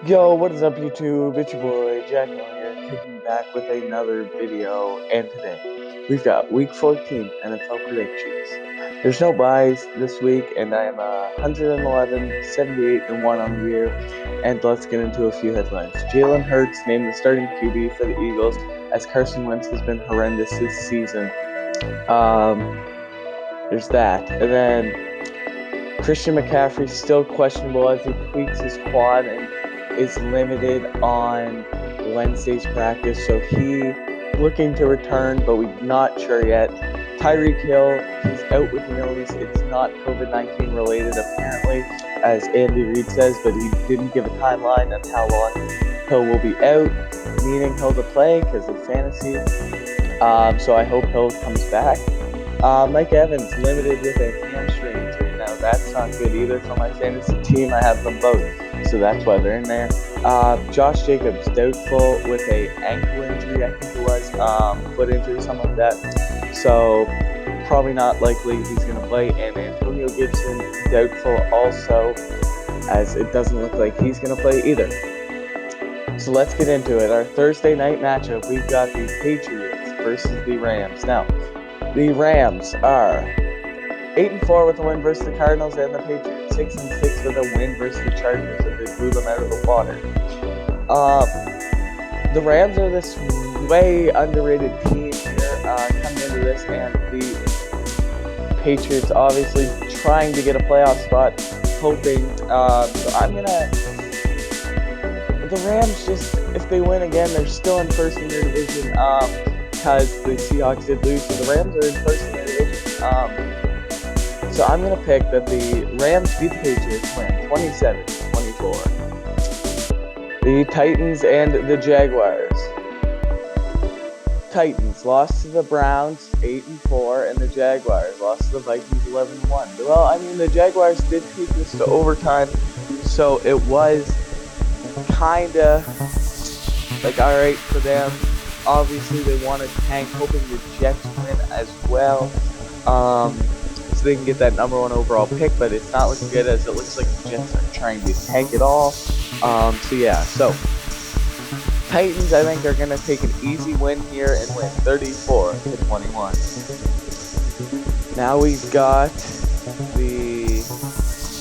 Yo, what is up YouTube? It's your boy Jack Miller here, kicking back with another video, and today we've got Week 14 NFL predictions. There's no buys this week, and I am 111, 78, and 1 on the year, and let's get into a few headlines. Jalen Hurts named the starting QB for the Eagles, as Carson Wentz has been horrendous this season. There's that, and then Christian McCaffrey still questionable as he tweaks his quad and is limited on Wednesday's practice, so he looking to return, but we're not sure yet. Tyreek Hill, he's out with an illness. It's not COVID-19 related apparently, as Andy Reid says, but he didn't give a timeline on how long Hill will be out, needing Hill to play because of fantasy. So I hope Hill comes back. Mike Evans limited with a hamstring injury. Now that's not good either for my fantasy team. I have them both, so that's why they're in there. Josh Jacobs doubtful with a ankle injury, I think it was, foot injury, something like that. So probably not likely he's going to play. And Antonio Gibson doubtful also, as it doesn't look like he's going to play either. So let's get into it. Our Thursday night matchup, we've got the Patriots versus the Rams. Now, the Rams are 8-4 with a win versus the Cardinals, and the Patriots 6-6 with a win versus the Chargers as they blew them out of the water. The Rams are this way underrated team here coming into this, and the Patriots obviously trying to get a playoff spot, hoping. So I'm gonna. The Rams, just if they win again, they're still in first in their division. Because the Seahawks did lose, so the Rams are in first in their division. So I'm going to pick that the Rams beat the Patriots, win 27-24. The Titans and the Jaguars. Titans lost to the Browns 8-4, and the Jaguars lost to the Vikings 11-1. Well, I mean, the Jaguars did take this to overtime, so it was kind of like alright for them. Obviously, they want to tank, hoping the Jets win as well, so they can get that number 1 overall pick, but it's not looking good, as it looks like the Jets are trying to tank it all. So Titans, I think, are going to take an easy win here and win 34-21. Now we've got the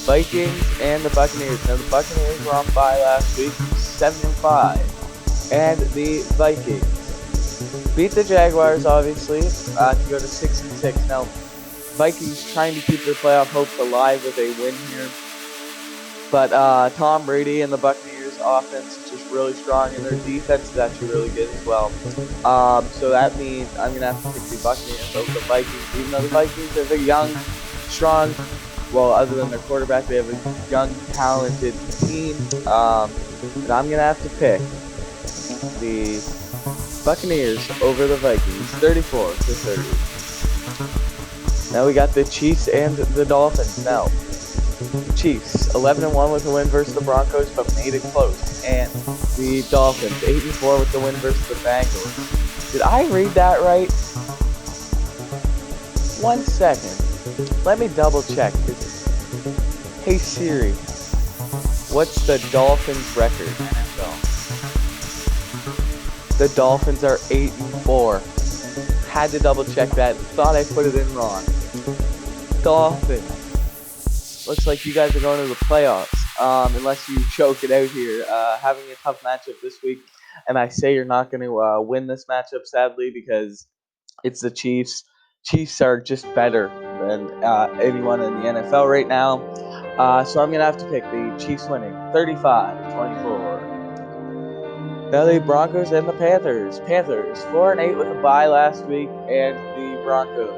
Vikings and the Buccaneers. Now, the Buccaneers were on bye last week, 7-5, and the Vikings beat the Jaguars, obviously, to go to 6-6. Now, Vikings trying to keep their playoff hopes alive with a win here. But Tom Brady and the Buccaneers' offense is just really strong, and their defense is actually really good as well. So that means I'm going to have to pick the Buccaneers over the Vikings, even though the Vikings are a young, strong, well, other than their quarterback, they have a young, talented team. But I'm going to have to pick the Buccaneers over the Vikings, 34-30. Now we got the Chiefs and the Dolphins. Now, Chiefs 11-1 with a win versus the Broncos, but made it close. And the Dolphins 8-4 with the win versus the Bengals. Did I read that right? 1 second. Let me double check. Hey Siri, what's the Dolphins record? The Dolphins are 8-4. Had to double check that. Thought I put it in wrong. Dolphins. Looks like you guys are going to the playoffs. Unless you choke it out here. Having a tough matchup this week. And I say you're not going to win this matchup, sadly, because it's the Chiefs. Chiefs are just better than anyone in the NFL right now. So I'm going to have to pick the Chiefs winning 35-24. Now the Broncos and the Panthers. Panthers 4-8 with a bye last week, and the Broncos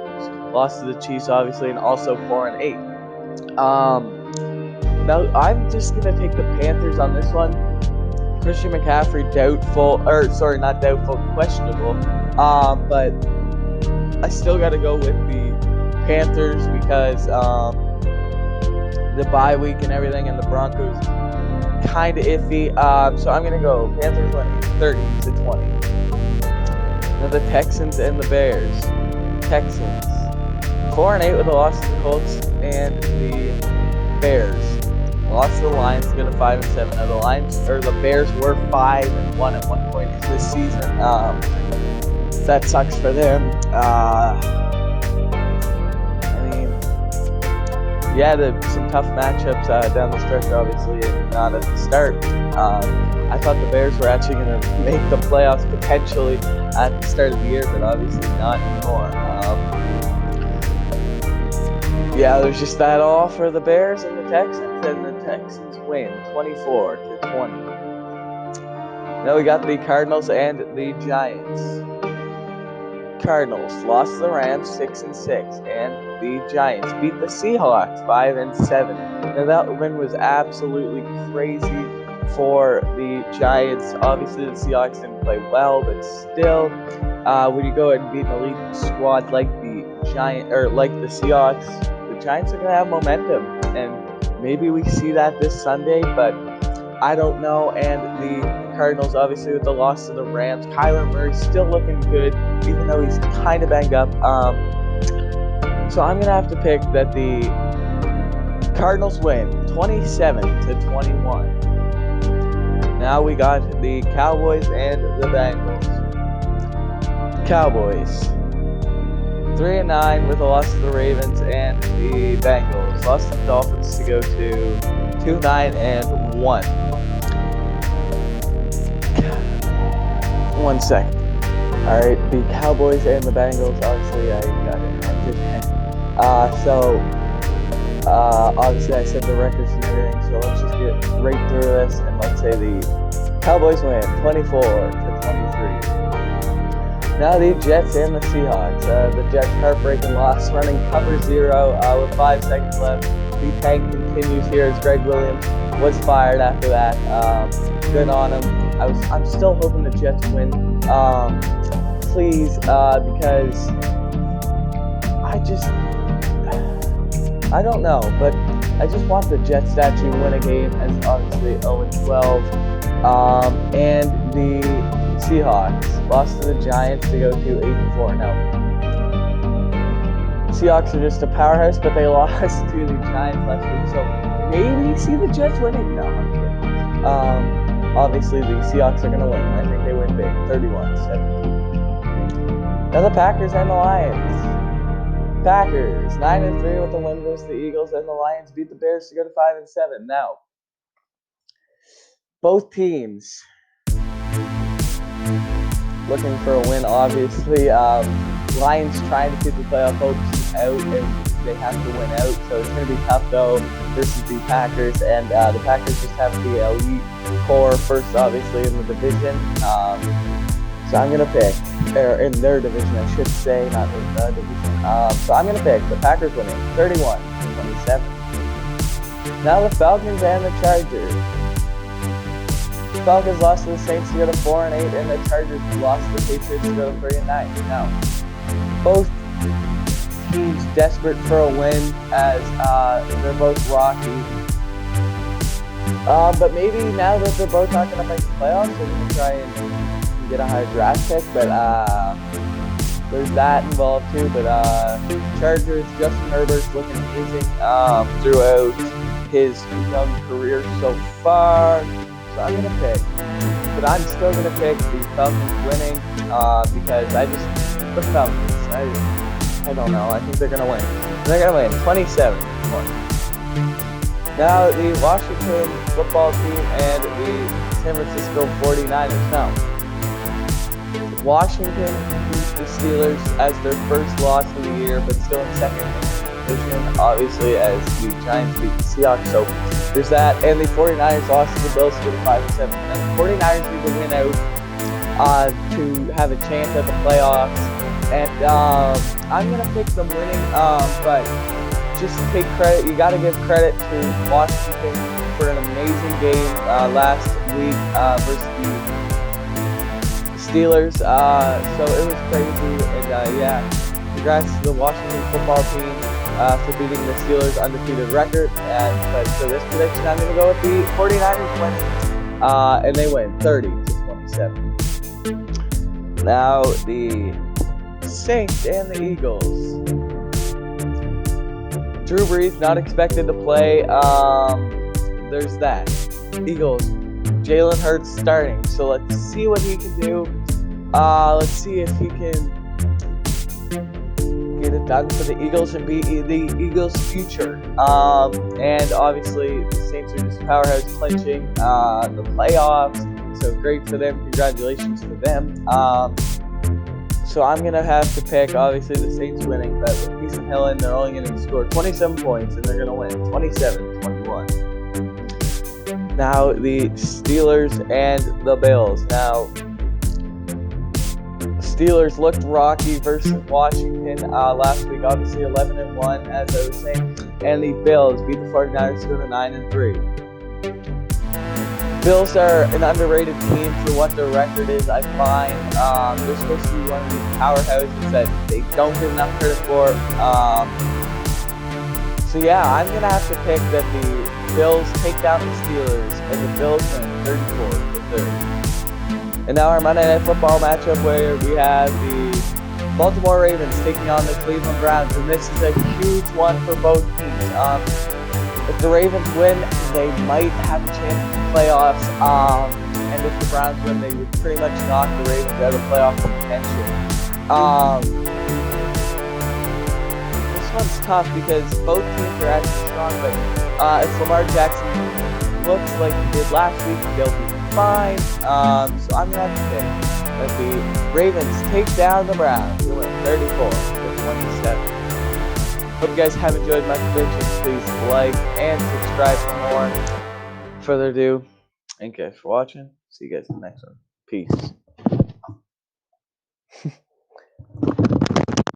lost to the Chiefs, obviously, and also 4-8. Now I'm just gonna take the Panthers on this one. Christian McCaffrey questionable. But I still got to go with the Panthers because the bye week and everything, and the Broncos kind of iffy. So I'm gonna go Panthers winning 30-20. Now the Texans and the Bears. Texans 4-8 with a loss to the Colts, and the Bears Lost to the Lions to go to 5-7. Now the Bears were 5-1 at one point this season. That sucks for them. Some tough matchups down the stretch, obviously, and not at the start. I thought the Bears were actually going to make the playoffs potentially at the start of the year, but obviously not anymore. There's just that all for the Bears and the Texans, and the Texans win 24-20. Now we got the Cardinals and the Giants. Cardinals lost to the Rams 6-6, and the Giants beat the Seahawks 5-7. Now that win was absolutely crazy for the Giants. Obviously, the Seahawks didn't play well, but still, when you go ahead and beat an elite squad like the Seahawks, the Giants are gonna have momentum, and maybe we see that this Sunday, but I don't know. And the Cardinals, obviously, with the loss to the Rams, Kyler Murray's still looking good, even though he's kind of banged up. So I'm gonna have to pick that the Cardinals win 27-21. Now we got the Cowboys and the Bengals. Cowboys 3-9 with a loss to the Ravens, and the Bengals lost to the Dolphins to go to 2-9-1. 1 second. All right, the Cowboys and the Bengals. Obviously, I got interrupted. Obviously, I said the records and everything. So let's just get right through this, and let's say the Cowboys win 24-23. Now the Jets and the Seahawks. The Jets heartbreaking loss, running cover 0 with 5 seconds left. The tank continues here as Greg Williams was fired after that. Good on him. I'm still hoping the Jets win. Please, because I don't know, but I just want the Jets to actually win a game, as obviously 0-12. And the Seahawks lost to the Giants to go to 8-4 now. Seahawks are just a powerhouse, but they lost to the Giants last week, so maybe see the Jets winning. No, I'm kidding. Obviously, the Seahawks are going to win. I think they win big, 31-17. Now the Packers and the Lions. Packers 9-3 with the win versus the Eagles, and the Lions beat the Bears to go to 5-7. Now, both teams looking for a win, obviously. Lions trying to keep the playoff hopes out, and they have to win out, so it's going to be tough, though, versus the Packers. And the Packers just have the elite core first, obviously, in the division. So I'm going to pick, or in their division, I should say, not in the division. So I'm going to pick the Packers winning 31-27. Now the Falcons and the Chargers. The Falcons lost to the Saints to go to 4-8, and the Chargers lost to the Patriots to go to 3-9. Now, both teams desperate for a win, as they're both rocky. But maybe now that they're both not going to make the playoffs, they're going to try and get a higher draft pick. But there's that involved too. But Chargers, Justin Herbert's looking amazing throughout his young career so far. So I'm going to pick. But I'm still going to pick the Falcons winning because the Falcons, I don't know. I think they're going to win. They're going to win 27-20. Now the Washington football team and the San Francisco 49ers. Now, Washington beat the Steelers as their first loss of the year, but still in second division, obviously, as the Giants beat the Seahawks. So there's that. And the 49ers lost to the Bills to 5-7. And the 49ers need to win out to have a chance at the playoffs. And I'm going to pick them winning, but just take credit. You got to give credit to Washington for an amazing game last week versus the Steelers. So it was crazy. And congrats to the Washington football team for beating the Steelers' undefeated record. But for this prediction, I'm going to go with the 49ers winning. And they win 30-27. Now the Saints and the Eagles. Drew Brees not expected to play. there's that. Eagles, Jalen Hurts starting. So let's see what he can do. Let's see if he can get it done for the Eagles and be the Eagles' future. And obviously, the Saints are just powerhouse clinching the playoffs. So great for them. Congratulations to them. So I'm going to have to pick, obviously, the Saints winning, but with Taysom Hill in, they're only going to score 27 points, and they're going to win 27-21. Now, the Steelers and the Bills. Now, Steelers looked rocky versus Washington last week, obviously 11-1, as I was saying, and the Bills beat the 49ers to go to 9-3. Bills are an underrated team for what their record is, I find. They're supposed to be one of these powerhouses that they don't get enough credit for. So yeah, I'm going to have to pick that the Bills take down the Steelers and the Bills win 34-30. And now our Monday Night Football matchup, where we have the Baltimore Ravens taking on the Cleveland Browns, and this is a huge one for both teams. If the Ravens win, they might have a chance in the playoffs, and if the Browns win, they would pretty much knock the Ravens out of playoff contention. This one's tough because both teams are actually strong, but if Lamar Jackson looks like he did last week, they'll be fine. So I'm going to have to pick that the Ravens take down the Browns. They win 34-27. Hope you guys have enjoyed my predictions. Please like and subscribe for more. Further ado, thank you guys for watching. See you guys in the next one. Peace.